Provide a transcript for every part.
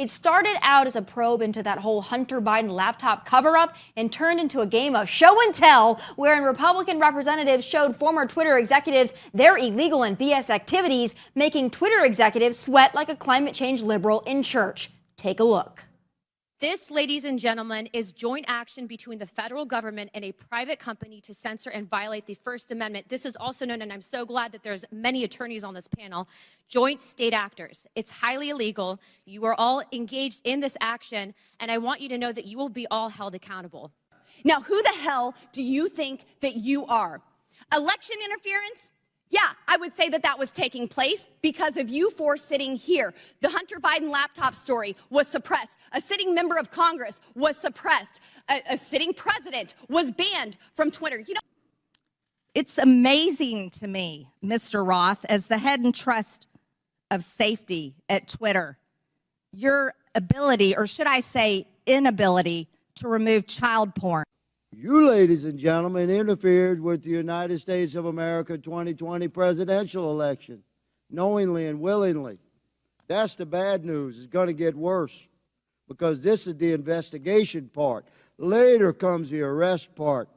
It started out as a probe into that whole Hunter Biden laptop cover-up and turned into a game of show and tell, wherein Republican representatives showed former Twitter executives their illegal and BS activities, making Twitter executives sweat like a climate change liberal in church. Take a look. This, ladies and gentlemen, is joint action between the federal government and a private company to censor and violate the First Amendment. This is also known, and I'm so glad that there's many attorneys on this panel, joint state actors. It's highly illegal. You are all engaged in this action, and I want you to know that you will be all held accountable. Now, who the hell do you think that you are? Election interference? Yeah, I would say that that was taking place because of you four sitting here. The Hunter Biden laptop story was suppressed. A sitting member of Congress was suppressed. A sitting president was banned from Twitter. You know, it's amazing to me, Mr. Roth, as the head and trust of safety at Twitter, your ability, or should I say inability, to remove child porn. You, ladies and gentlemen, interfered with the United States of America 2020 presidential election, knowingly and willingly. That's the bad news. It's going to get worse because this is the investigation part. Later comes the arrest part.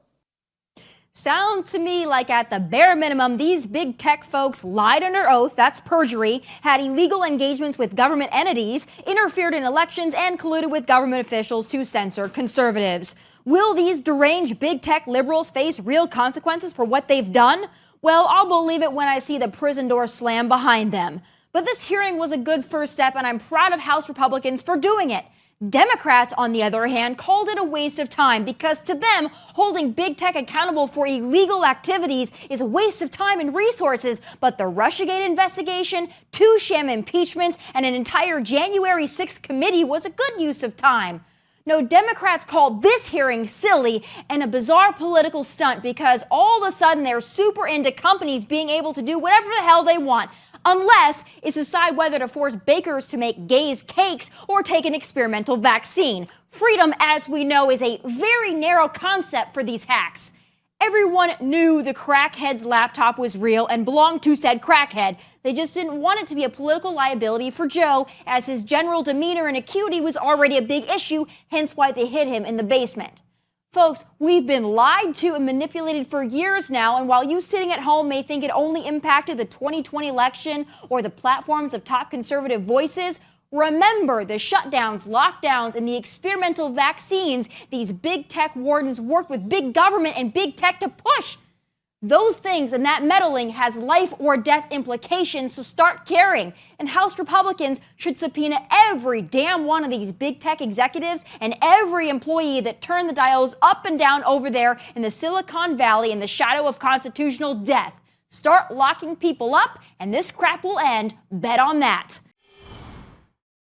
Sounds to me like at the bare minimum, these big tech folks lied under oath, that's perjury, had illegal engagements with government entities, interfered in elections, and colluded with government officials to censor conservatives. Will these deranged big tech liberals face real consequences for what they've done? Well, I'll believe it when I see the prison door slam behind them. But this hearing was a good first step, and I'm proud of House Republicans for doing it. Democrats, on the other hand, called it a waste of time because to them, holding big tech accountable for illegal activities is a waste of time and resources. But the Russiagate investigation, 2 sham impeachments, and an entire January 6th committee was a good use of time. No, Democrats called this hearing silly and a bizarre political stunt because all of a sudden they're super into companies being able to do whatever the hell they want. Unless it's decide whether to force bakers to make gays cakes or take an experimental vaccine. Freedom, as we know, is a very narrow concept for these hacks. Everyone knew the crackhead's laptop was real and belonged to said crackhead. They just didn't want it to be a political liability for Joe, as his general demeanor and acuity was already a big issue, hence why they hid him in the basement. Folks, we've been lied to and manipulated for years now, and while you sitting at home may think it only impacted the 2020 election or the platforms of top conservative voices, remember the shutdowns, lockdowns, and the experimental vaccines these big tech wardens worked with big government and big tech to push. Those things and that meddling has life or death implications, so start caring. And House Republicans should subpoena every damn one of these big tech executives and every employee that turned the dials up and down over there in the Silicon Valley in the shadow of constitutional death. Start locking people up and this crap will end. Bet on that.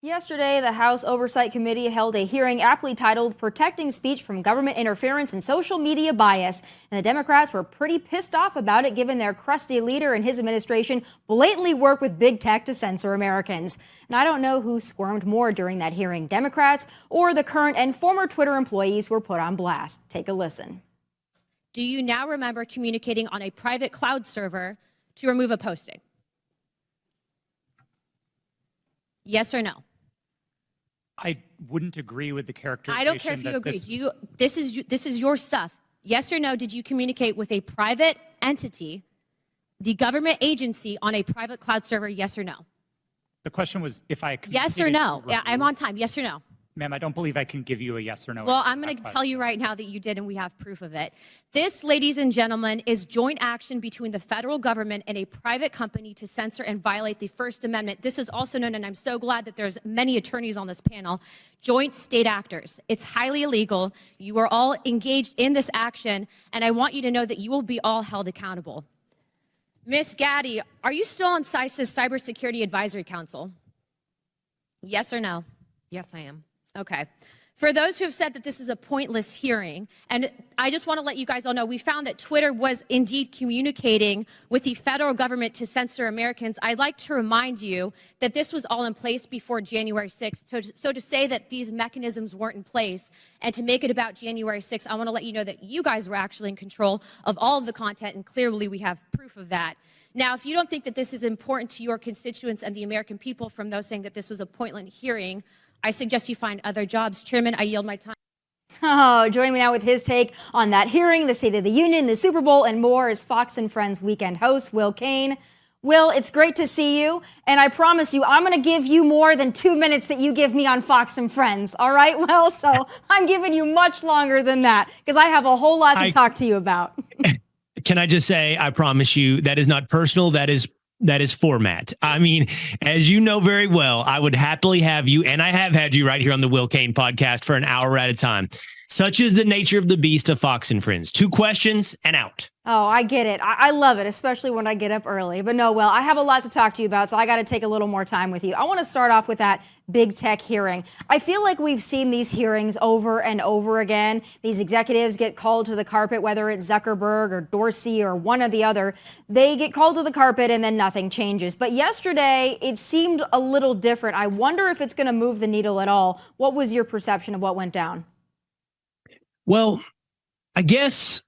Yesterday, the House Oversight Committee held a hearing aptly titled Protecting Speech from Government Interference and Social Media Bias, and the Democrats were pretty pissed off about it given their crusty leader and his administration blatantly work with big tech to censor Americans. And I don't know who squirmed more during that hearing, Democrats or the current and former Twitter employees who were put on blast. Take a listen. Do you now remember communicating on a private cloud server to remove a posting? Yes or no? I wouldn't agree with the characterization. I don't care if you agree. This is your stuff. Yes or no, did you communicate with a private entity, the government agency, on a private cloud server, yes or no? The question was if I Yes or no? Yeah, I'm on time. Yes or no? Ma'am, I don't believe I can give you a yes or no. Well, I'm going to tell you right now that you did, and we have proof of it. This, ladies and gentlemen, is joint action between the federal government and a private company to censor and violate the First Amendment. This is also known, and I'm so glad that there's many attorneys on this panel, joint state actors. It's highly illegal. You are all engaged in this action, and I want you to know that you will be all held accountable. Ms. Gaddy, are you still on CISA's Cybersecurity Advisory Council? Yes or no? Yes, I am. Okay. For those who have said that this is a pointless hearing, and I just want to let you guys all know, we found that Twitter was indeed communicating with the federal government to censor Americans. I'd like to remind you that this was all in place before January 6th. So to say that these mechanisms weren't in place and to make it about January 6th, I want to let you know that you guys were actually in control of all of the content, and clearly we have proof of that. Now, if you don't think that this is important to your constituents and the American people from those saying that this was a pointless hearing, I suggest you find other jobs. Chairman, I yield my time. Oh, joining me now with his take on that hearing, the State of the Union, the Super Bowl, and more is Fox and Friends weekend host Will Kane. Will, it's great to see you, and I promise you, I'm going to give you more than 2 minutes that you give me on Fox and Friends, all right? Well, so I'm giving you much longer than that, because I have a whole lot to talk to you about. Can I just say, I promise you, that is not personal, that is format. I mean, as you know very well, I would happily have you, and I have had you right here on the Will Kane podcast for an hour at a time. Such is the nature of the beast of Fox and Friends. 2 questions and out. Oh, I get it. I love it, especially when I get up early. But no, Will, I have a lot to talk to you about, so I got to take a little more time with you. I want to start off with that big tech hearing. I feel like we've seen these hearings over and over again. These executives get called to the carpet, whether it's Zuckerberg or Dorsey or one or the other. They get called to the carpet and then nothing changes. But yesterday, it seemed a little different. I wonder if it's going to move the needle at all. What was your perception of what went down? Well, I guess,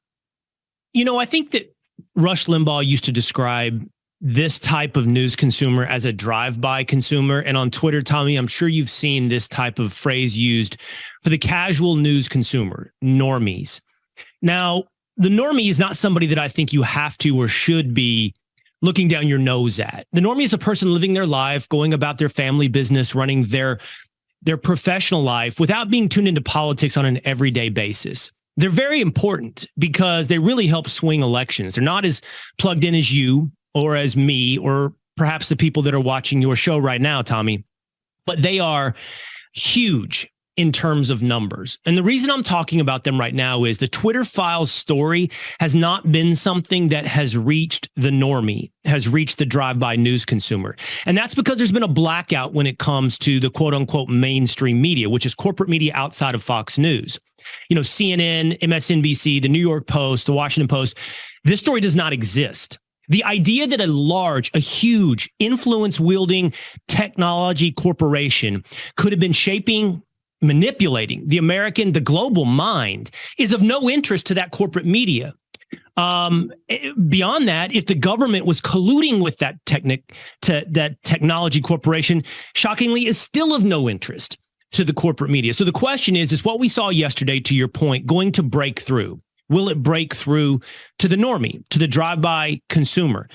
I think that Rush Limbaugh used to describe this type of news consumer as a drive-by consumer. And on Twitter, Tommy, I'm sure you've seen this type of phrase used for the casual news consumer, normies. Now, the normie is not somebody that I think you have to or should be looking down your nose at. The normie is a person living their life, going about their family business, running their professional life without being tuned into politics on an everyday basis. They're very important because they really help swing elections. They're not as plugged in as you or as me or perhaps the people that are watching your show right now, Tommy, but they are huge in terms of numbers. And the reason I'm talking about them right now is the Twitter Files story has not been something that has reached the normie, has reached the drive-by news consumer. And that's because there's been a blackout when it comes to the quote unquote mainstream media, which is corporate media outside of Fox News. CNN, MSNBC, the New York Post, the Washington Post, this story does not exist. The idea that a huge influence-wielding technology corporation could have been manipulating the global mind is of no interest to that corporate media. Beyond that, if the government was colluding with that technology corporation, shockingly, is still of no interest to the corporate media. So the question is what we saw yesterday, to your point, going to break through? Will it break through to the normie, to the drive-by consumer?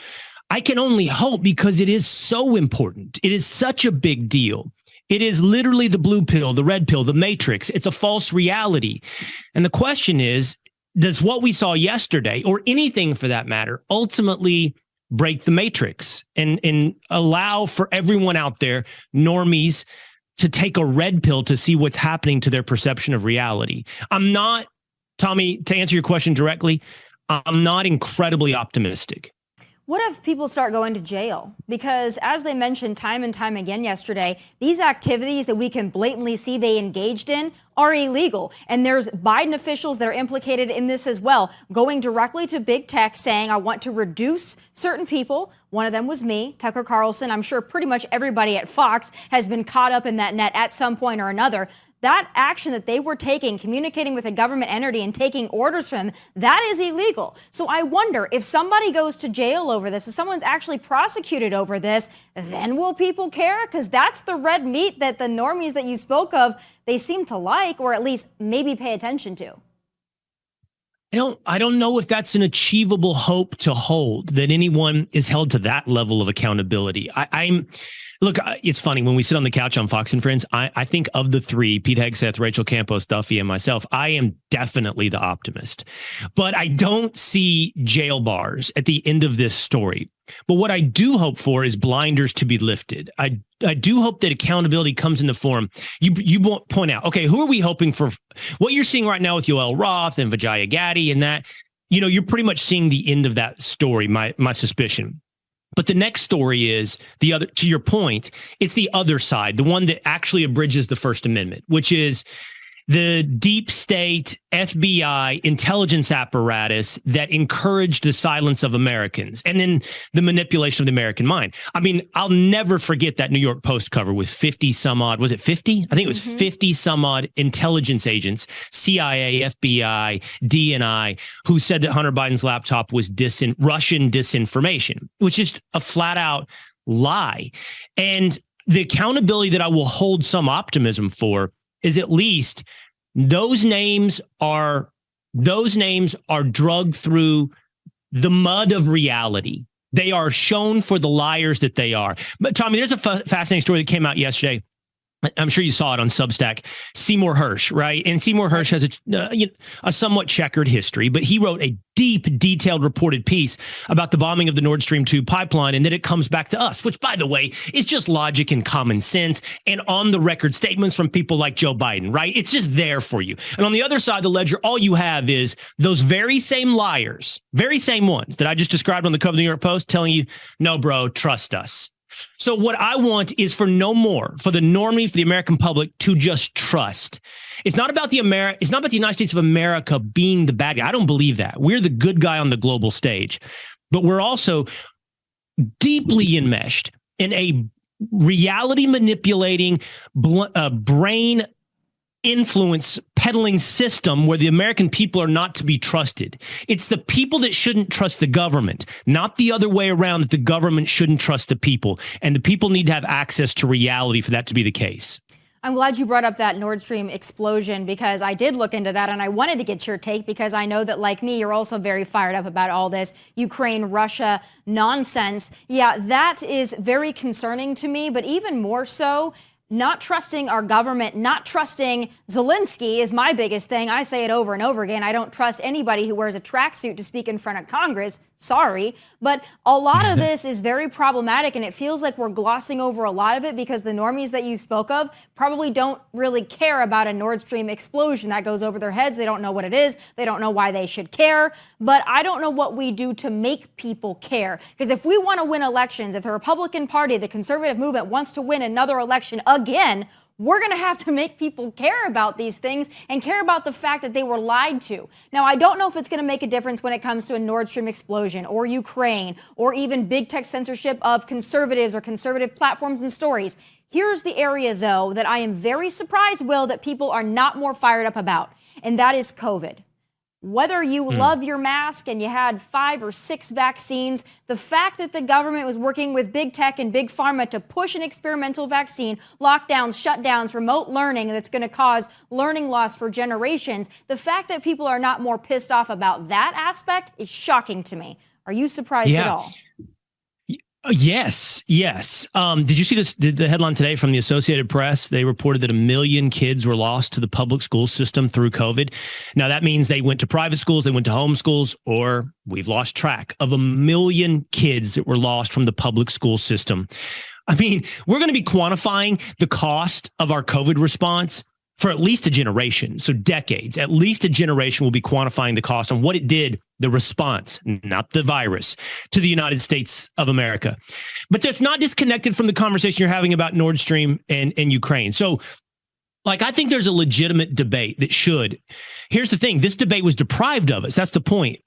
I can only hope, because it is so important. It is such a big deal. It is literally the blue pill, the red pill, the matrix. It's a false reality. And the question is, does what we saw yesterday, or anything for that matter, ultimately break the matrix and allow for everyone out there, normies, to take a red pill to see what's happening to their perception of reality? I'm not, Tommy, to answer your question directly, I'm not incredibly optimistic. What if people start going to jail? Because as they mentioned time and time again yesterday, these activities that we can blatantly see they engaged in are illegal. And there's Biden officials that are implicated in this as well, going directly to big tech saying, I want to reduce certain people. One of them was me, Tucker Carlson. I'm sure pretty much everybody at Fox has been caught up in that net at some point or another. That action that they were taking, communicating with a government entity and taking orders from them, that is illegal. So I wonder, if somebody goes to jail over this, if someone's actually prosecuted over this, then will people care? Because that's the red meat that the normies that you spoke of, they seem to like, or at least maybe pay attention to. I don't know if that's an achievable hope to hold, that anyone is held to that level of accountability. Look, it's funny, when we sit on the couch on Fox and Friends, I think of the three, Pete Hegseth, Rachel Campos, Duffy, and myself, I am definitely the optimist. But I don't see jail bars at the end of this story. But what I do hope for is blinders to be lifted. I do hope that accountability comes in the form. You won't point out, okay, who are we hoping for? What you're seeing right now with Yoel Roth and Vijaya Gadde and that, you're pretty much seeing the end of that story, my suspicion. But the next story is the other, to your point, it's the other side, the one that actually abridges the First Amendment, which is the deep state FBI intelligence apparatus that encouraged the silence of Americans and then the manipulation of the American mind. I mean, I'll never forget that New York Post cover with 50 some odd, was it 50? I think it was 50 some odd intelligence agents, CIA, FBI, DNI, who said that Hunter Biden's laptop was Russian disinformation, which is a flat out lie. And the accountability that I will hold some optimism for is at least those names are drugged through the mud of reality. They are shown for the liars that they are. But Tommy, there's a fascinating story that came out yesterday. I'm sure you saw it on Substack. Seymour Hersh, right? And Seymour Hersh has a somewhat checkered history, but he wrote a deep, detailed reported piece about the bombing of the Nord Stream 2 pipeline, and then it comes back to us, which, by the way, is just logic and common sense and on the record statements from people like Joe Biden, right? It's just there for you. And on the other side of the ledger, all you have is those very same liars, very same ones that I just described on the cover of the New York Post telling you, no, bro, trust us. So what I want is for no more, for the normie, for the American public to just trust. It's not about the United States of America being the bad guy. I don't believe that. We're the good guy on the global stage, but we're also deeply enmeshed in a reality manipulating, brain influence peddling system where the American people are not to be trusted. It's the people that shouldn't trust the government, not the other way around, that the government shouldn't trust the people. And the people need to have access to reality for that to be the case. I'm glad you brought up that Nord Stream explosion, because I did look into that and I wanted to get your take, because I know that, like me, you're also very fired up about all this Ukraine-Russia nonsense. Yeah, that is very concerning to me, but even more so, not trusting our government, not trusting Zelensky is my biggest thing. I say it over and over again. I don't trust anybody who wears a tracksuit to speak in front of Congress. Sorry. But a lot of this is very problematic, and it feels like we're glossing over a lot of it because the normies that you spoke of probably don't really care about a Nord Stream explosion. That goes over their heads. They don't know what it is. They don't know why they should care. But I don't know what we do to make people care. Because if we want to win elections, if the Republican Party, the conservative movement wants to win another election again, we're going to have to make people care about these things and care about the fact that they were lied to. Now, I don't know if it's going to make a difference when it comes to a Nord Stream explosion or Ukraine or even big tech censorship of conservatives or conservative platforms and stories. Here's the area, though, that I am very surprised, Will, that people are not more fired up about, and that is COVID. Whether you love your mask and you had 5 or 6 vaccines, the fact that the government was working with big tech and big pharma to push an experimental vaccine, lockdowns, shutdowns, remote learning that's going to cause learning loss for generations, the fact that people are not more pissed off about that aspect is shocking to me. Are you surprised at all? Yes. Did you see this? The headline today from the Associated Press? They reported that 1 million kids were lost to the public school system through COVID. Now, that means they went to private schools, they went to home schools, or we've lost track of 1 million kids that were lost from the public school system. I mean, we're going to be quantifying the cost of our COVID response for at least a generation. So decades, at least a generation will be quantifying the cost on what it did, the response, not the virus, to the United States of America. But that's not disconnected from the conversation you're having about Nord Stream and Ukraine. So, I think there's a legitimate debate that should. Here's the thing. This debate was deprived of us. That's the point.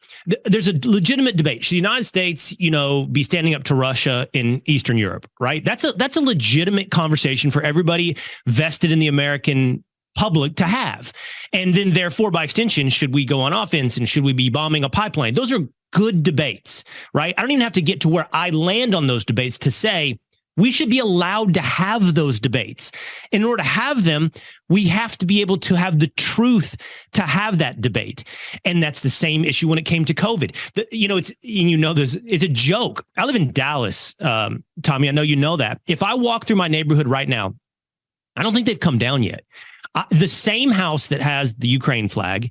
There's a legitimate debate. Should the United States, be standing up to Russia in Eastern Europe, right? That's a legitimate conversation for everybody vested in the American public to have. And then therefore, by extension, should we go on offense and should we be bombing a pipeline? Those are good debates, right? I don't even have to get to where I land on those debates to say we should be allowed to have those debates. In order to have them, we have to be able to have the truth to have that debate. And that's the same issue when it came to COVID. It's a joke. I live in Dallas, Tommy. I know you know that. If I walk through my neighborhood right now, I don't think they've come down yet. The same house that has the Ukraine flag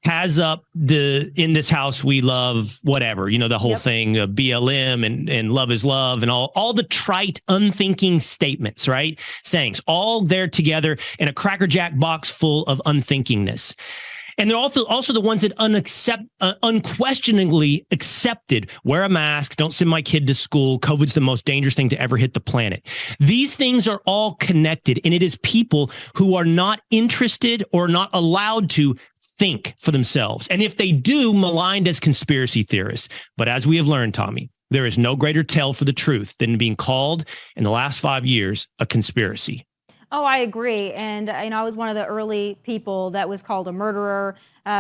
has up in this house we love, whatever, the whole thing, BLM and love is love and all the trite, unthinking statements, right? Sayings, all there together in a Cracker Jack box full of unthinkingness. And they're also the ones that unquestioningly accepted, wear a mask, don't send my kid to school, COVID's the most dangerous thing to ever hit the planet. These things are all connected, and it is people who are not interested or not allowed to think for themselves. And if they do, maligned as conspiracy theorists. But as we have learned, Tommy, there is no greater tell for the truth than being called in the last 5 years a conspiracy. Oh, I agree. And, I was one of the early people that was called a murderer.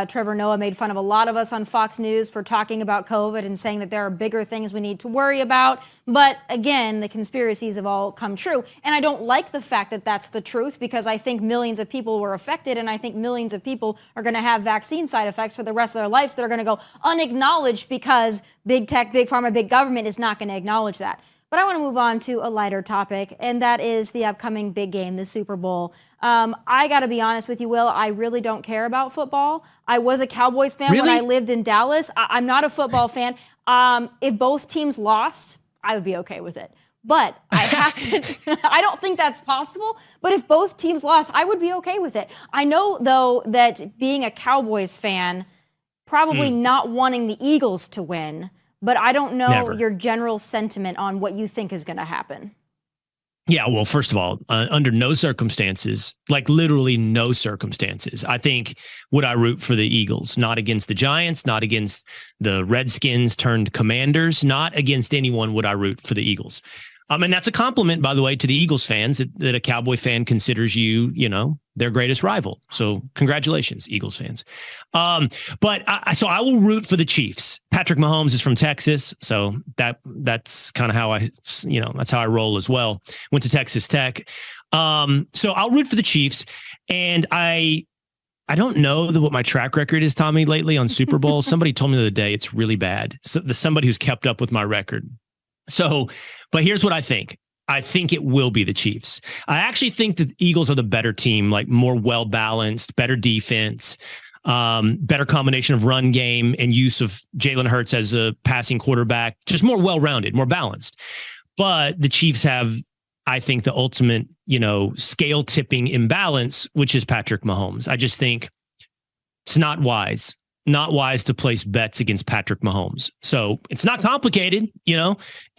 Trevor Noah made fun of a lot of us on Fox News for talking about COVID and saying that there are bigger things we need to worry about. But again, the conspiracies have all come true. And I don't like the fact that that's the truth, because I think millions of people were affected. And I think millions of people are going to have vaccine side effects for the rest of their lives that are going to go unacknowledged because big tech, big pharma, big government is not going to acknowledge that. But I want to move on to a lighter topic, and that is the upcoming big game, the Super Bowl. I got to be honest with you, Will, I really don't care about football. I was a Cowboys fan when I lived in Dallas. I'm not a football fan. If both teams lost, I would be okay with it. But I have to, I don't think that's possible. But if both teams lost, I would be okay with it. I know, though, that being a Cowboys fan, probably not wanting the Eagles to win, but I don't know your general sentiment on what you think is going to happen. Yeah, well, first of all, under no circumstances, like literally no circumstances, I think would I root for the Eagles, not against the Giants, not against the Redskins turned Commanders, not against anyone would I root for the Eagles. And that's a compliment, by the way, to the Eagles fans that a Cowboy fan considers you, their greatest rival. So congratulations, Eagles fans. But I will root for the Chiefs. Patrick Mahomes is from Texas, so that's kind of how that's how I roll as well. Went to Texas Tech. So I'll root for the Chiefs. And I don't know what my track record is, Tommy, lately on Super Bowl. Somebody told me the other day it's really bad. So somebody who's kept up with my record. So, but here's what I think. I think it will be the Chiefs. I actually think that the Eagles are the better team, like more well-balanced, better defense, better combination of run game and use of Jalen Hurts as a passing quarterback, just more well-rounded, more balanced. But the Chiefs have, I think, the ultimate, scale-tipping imbalance, which is Patrick Mahomes. I just think it's not wise to place bets against Patrick Mahomes. So it's not complicated.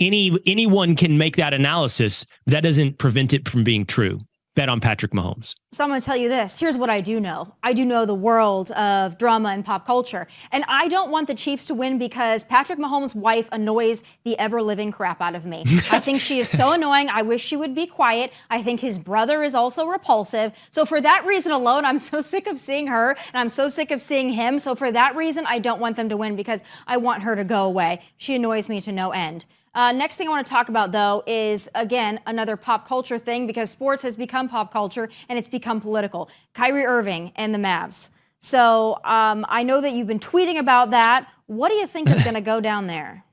Anyone can make that analysis. That doesn't prevent it from being true. Bet on Patrick Mahomes. So I'm going to tell you this. Here's what I do know. I do know the world of drama and pop culture. And I don't want the Chiefs to win because Patrick Mahomes' wife annoys the ever-living crap out of me. I think she is so annoying. I wish she would be quiet. I think his brother is also repulsive. So for that reason alone, I'm so sick of seeing her and I'm so sick of seeing him. So for that reason, I don't want them to win because I want her to go away. She annoys me to no end. Next thing I want to talk about, though, is, again, another pop culture thing because sports has become pop culture and it's become political. Kyrie Irving and the Mavs. So I know that you've been tweeting about that. What do you think is going to go down there?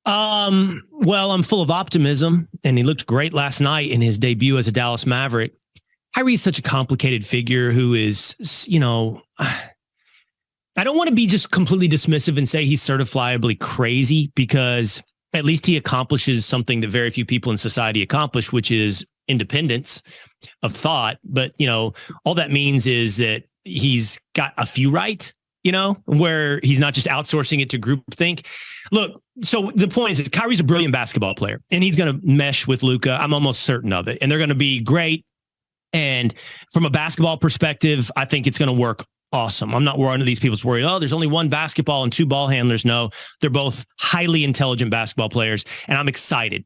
Well, I'm full of optimism, and he looked great last night in his debut as a Dallas Maverick. Kyrie is such a complicated figure who is, I don't want to be just completely dismissive and say he's certifiably crazy because at least he accomplishes something that very few people in society accomplish, which is independence of thought. But, all that means is that he's got a few right, where he's not just outsourcing it to groupthink. Look, so the point is that Kyrie's a brilliant basketball player and he's going to mesh with Luka. I'm almost certain of it. And they're going to be great. And from a basketball perspective, I think it's going to work awesome. I'm not worried. These people's worried. Oh, there's only one basketball and two ball handlers. No, they're both highly intelligent basketball players, and I'm excited.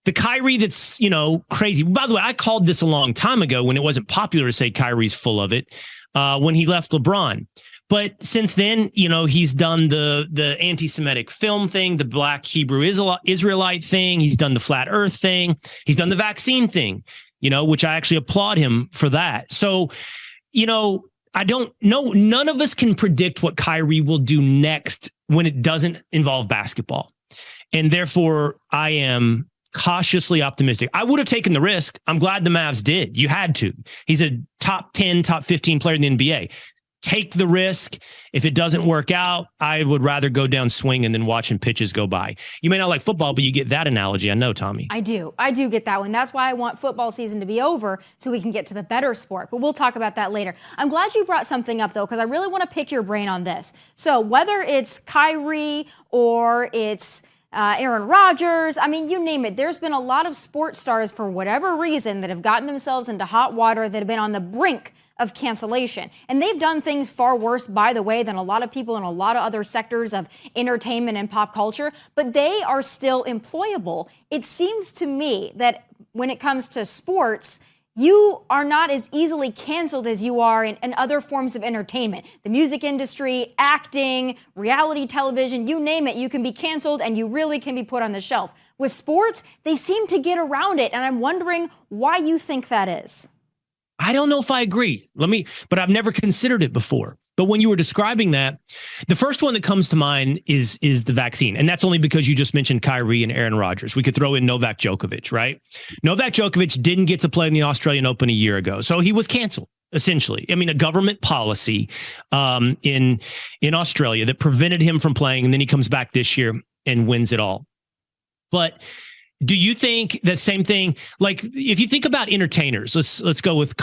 The Kyrie that's, crazy. By the way, I called this a long time ago when it wasn't popular to say Kyrie's full of it when he left LeBron. But since then, he's done the anti-Semitic film thing, the Black Hebrew Israelite thing. He's done the flat earth thing. He's done the vaccine thing, which I actually applaud him for that. So, I don't know. None of us can predict what Kyrie will do next when it doesn't involve basketball. And therefore, I am cautiously optimistic. I would have taken the risk. I'm glad the Mavs did. You had to. He's a top 10, top 15 player in the NBA. Take the risk. If it doesn't work out, I would rather go down swinging than watching pitches go by. You may not like football, but you get that analogy. I know, Tommy. I do get that one. That's why I want football season to be over so we can get to the better sport. But we'll talk about that later. I'm glad you brought something up, though, because I really want to pick your brain on this. So whether it's Kyrie or it's Aaron Rodgers, you name it. There's been a lot of sports stars for whatever reason that have gotten themselves into hot water that have been on the brink of cancellation. And they've done things far worse, by the way, than a lot of people in a lot of other sectors of entertainment and pop culture, but they are still employable. It seems to me that when it comes to sports, you are not as easily canceled as you are in other forms of entertainment. The music industry, acting, reality television, you name it, you can be canceled and you really can be put on the shelf. With sports, they seem to get around it, and I'm wondering why you think that is. I don't know if I agree. But I've never considered it before. But when you were describing that, the first one that comes to mind is the vaccine. And that's only because you just mentioned Kyrie and Aaron Rodgers. We could throw in Novak Djokovic, right? Novak Djokovic didn't get to play in the Australian Open a year ago. So he was canceled, essentially. I mean, a government policy in Australia that prevented him from playing. And then he comes back this year and wins it all. But do you think that same thing? Like, if you think about entertainers, let's go with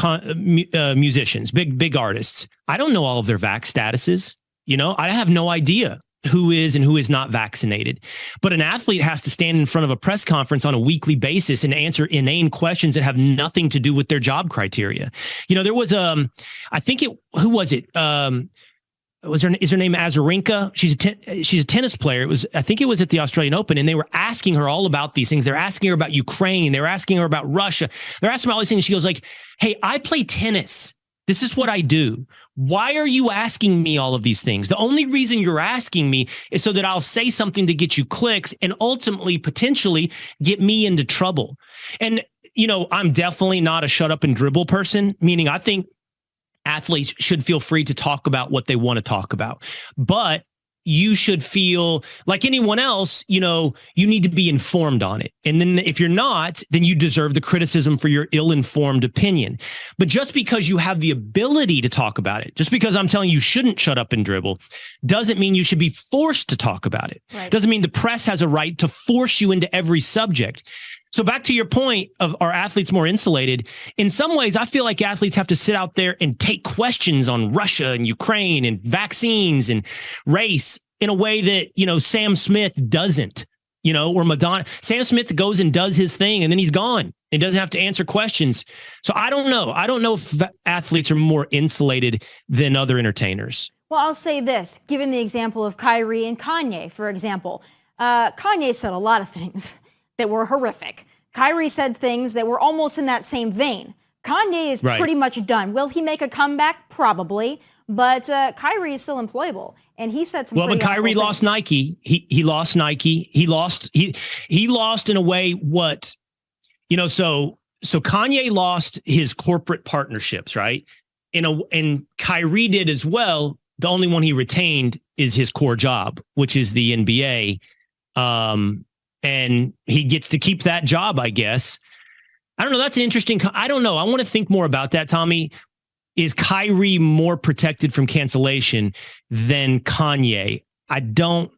musicians, big artists. I don't know all of their vax statuses. I have no idea who is and who is not vaccinated. But an athlete has to stand in front of a press conference on a weekly basis and answer inane questions that have nothing to do with their job criteria. There was who was it? Is her name Azarenka? She's a tennis player. I think it was at the Australian Open, and they were asking her all about these things. They're asking her about Ukraine. They were asking her about Russia. They're asking her all these things. She goes like, "Hey, I play tennis. This is what I do. Why are you asking me all of these things? The only reason you're asking me is so that I'll say something to get you clicks and ultimately potentially get me into trouble." And, I'm definitely not a shut up and dribble person, meaning I think athletes should feel free to talk about what they want to talk about. But you should feel like anyone else, you need to be informed on it. And then if you're not, then you deserve the criticism for your ill-informed opinion. But just because you have the ability to talk about it, just because I'm telling you shouldn't shut up and dribble, doesn't mean you should be forced to talk about it. Right. Doesn't mean the press has a right to force you into every subject. So back to your point of, are athletes more insulated? In some ways, I feel like athletes have to sit out there and take questions on Russia and Ukraine and vaccines and race in a way that, Sam Smith doesn't, or Madonna. Sam Smith goes and does his thing and then he's gone. He doesn't have to answer questions. So I don't know. I don't know if athletes are more insulated than other entertainers. Well, I'll say this, given the example of Kyrie and Kanye, for example. Kanye said a lot of things that were horrific. Kyrie said things that were almost in that same vein. Kanye is pretty much done. Will he make a comeback? Probably. But Kyrie is still employable. And he said some but Kyrie lost Nike. He lost Nike. He lost in a way what, so Kanye lost his corporate partnerships, right? And Kyrie did as well. The only one he retained is his core job, which is the NBA. And he gets to keep that job, I guess. I don't know. That's an interesting. I don't know. I want to think more about that, Tommy. Is Kyrie more protected from cancellation than Kanye? I don't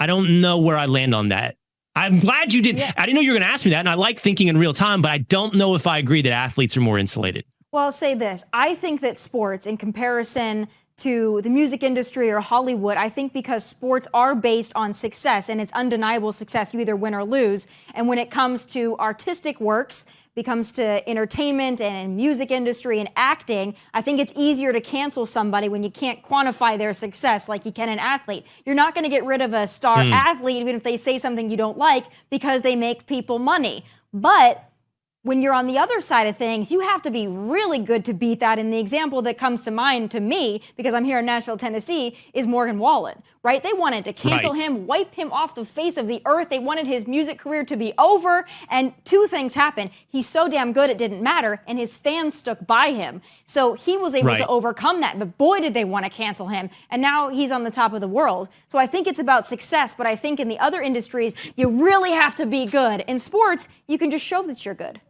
know where I land on that. I'm glad you did. Yeah. I didn't know you were going to ask me that. And I like thinking in real time, but I don't know if I agree that athletes are more insulated. Well, I'll say this. I think that sports, in comparison to the music industry or Hollywood, I think because sports are based on success and it's undeniable success, you either win or lose. And when it comes to artistic works, it comes to entertainment and music industry and acting, I think it's easier to cancel somebody when you can't quantify their success like you can an athlete. You're not going to get rid of a star athlete even if they say something you don't like because they make people money. But when you're on the other side of things, you have to be really good to beat that. And the example that comes to mind to me, because I'm here in Nashville, Tennessee, is Morgan Wallen, right? They wanted to cancel him, wipe him off the face of the earth. They wanted his music career to be over. And two things happened. He's so damn good, it didn't matter. And his fans stuck by him. So he was able to overcome that. But boy, did they want to cancel him. And now he's on the top of the world. So I think it's about success. But I think in the other industries, you really have to be good. In sports, you can just show that you're good.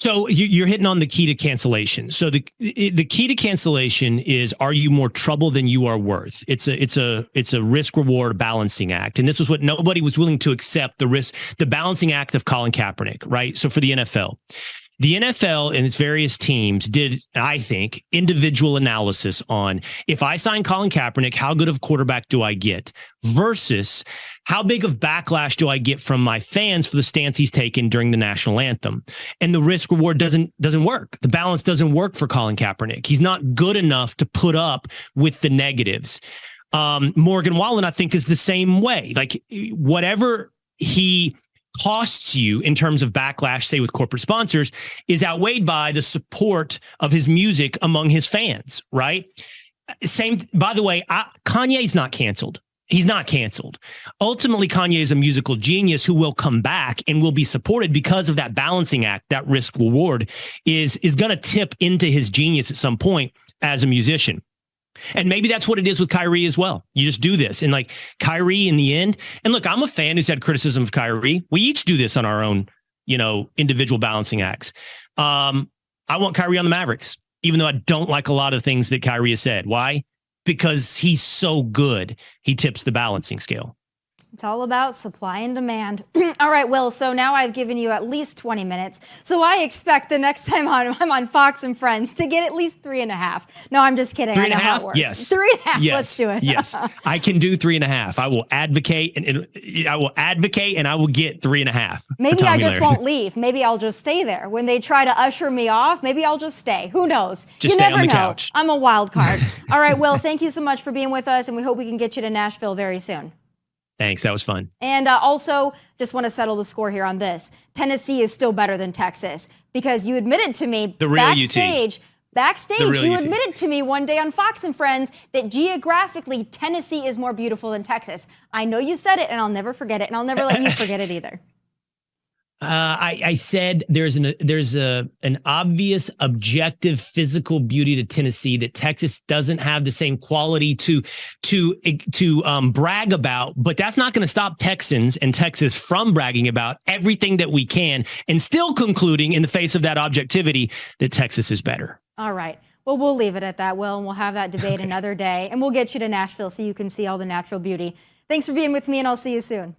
So you're hitting on the key to cancellation. So the key to cancellation is, are you more trouble than you are worth? It's a risk reward balancing act. And this was what nobody was willing to accept, the balancing act of Colin Kaepernick, right? So for the NFL and its various teams did, I think, individual analysis on, if I sign Colin Kaepernick, how good of a quarterback do I get versus how big of backlash do I get from my fans for the stance he's taken during the national anthem? And the risk reward doesn't work. The balance doesn't work for Colin Kaepernick. He's not good enough to put up with the negatives. Morgan Wallen, I think, is the same way. Like, whatever he costs you in terms of backlash, say with corporate sponsors, is outweighed by the support of his music among his fans, right? Same, by the way, Kanye's not canceled. He's not canceled. Ultimately, Kanye is a musical genius who will come back and will be supported because of that balancing act. That risk reward is going to tip into his genius at some point as a musician. And maybe that's what it is with Kyrie as well. You just do this. And like Kyrie in the end, and look, I'm a fan who's had criticism of Kyrie. We each do this on our own, individual balancing acts. I want Kyrie on the Mavericks, even though I don't like a lot of things that Kyrie has said. Why? Because he's so good. He tips the balancing scale. It's all about supply and demand. All right, Will, so now I've given you at least 20 minutes. So I expect the next time I'm on Fox and Friends to get at least 3.5. No, I'm just kidding. 3.5? I know how it works. Yes. 3.5. Yes. Let's do it. Yes. I can do 3.5. I will advocate and I will get 3.5. Maybe I just won't leave. Maybe I'll just stay there. When they try to usher me off, maybe I'll just stay. Who knows? Just you stay never on the know. couch. I'm a wild card. All right, Will, thank you so much for being with us, and we hope we can get you to Nashville very soon. Thanks. That was fun. And also, just want to settle the score here on this. Tennessee is still better than Texas because you admitted to me The real backstage, The real you UT. admitted to me one day on Fox and Friends that geographically Tennessee is more beautiful than Texas. I know you said it, and I'll never forget it, and I'll never let you forget it either. I said there's an obvious objective physical beauty to Tennessee that Texas doesn't have the same quality to brag about, but that's not going to stop Texans and Texas from bragging about everything that we can and still concluding in the face of that objectivity that Texas is better. All right. Well, we'll leave it at that, Will, and we'll have that debate another day, and we'll get you to Nashville so you can see all the natural beauty. Thanks for being with me, and I'll see you soon.